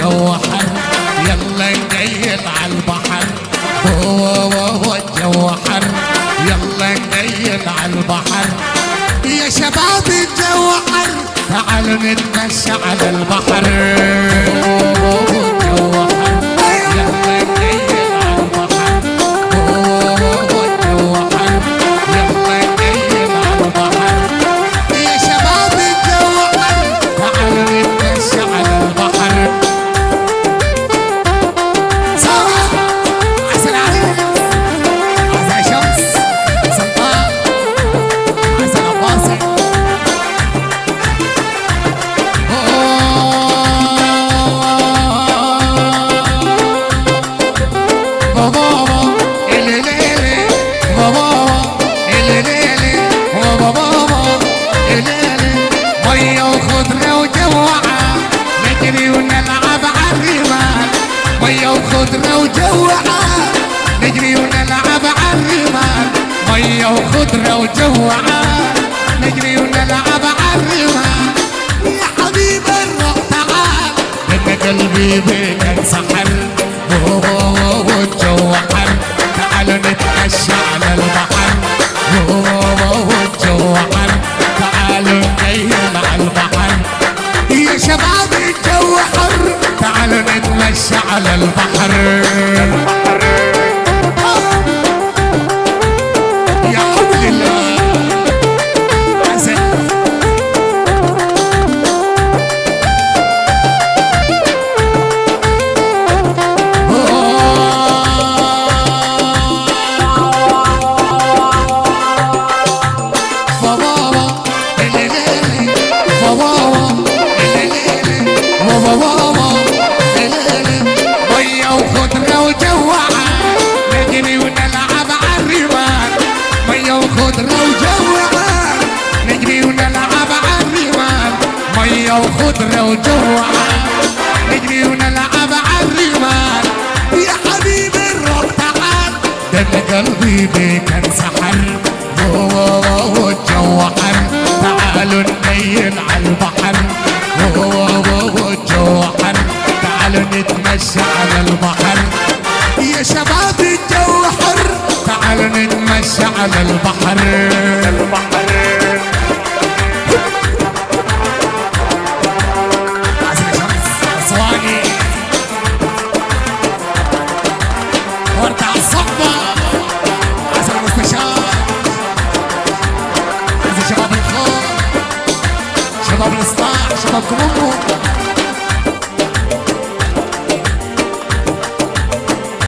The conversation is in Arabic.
الجو حر يلا نقيل على البحر. الجو حر يلا نقيل على البحر. يا شباب الجو حر تعالوا نتمشى على البحر. الجو حر يلا نقيل على البحر. الجو حر يلا نقيل على البحر. يا شباب الجو حر تعالوا نتمشى على البحر. سوا عسل عليك عسل شمس سلطان عسل عباسي. مية وخضرة وجوعة نجري ونلعب عالرمال. مية وخضرة وجوعة نجري ونلعب عالرمال. مية وخضرة وجوعة نجري ونلعب عالرمال. يا حبيب الروح تعال لأن قلبي بيك انسحر. والجو حر تعالوا نتمشى على البحر. الجو حر تعالوا نقيل على البحر. يا شباب الجو حر تعالوا نتمشى على البحر. يا حول الله عسل. مية وخضرة وجوعة نجري ونلعب عالرمال. مية وخضرة وجوعة نجري ونلعب عالرمال. مية وخضرة وجوعة نجري ونلعب عالرمال. يا حبيبي الروح تعال ده أنا قلبي بيك انسحر. الجو حر تعالوا نقيل على البحر. الجو حر تعالوا نتمشى على البحر. يا شباب الجو حر تعالوا نتمشى على البحر.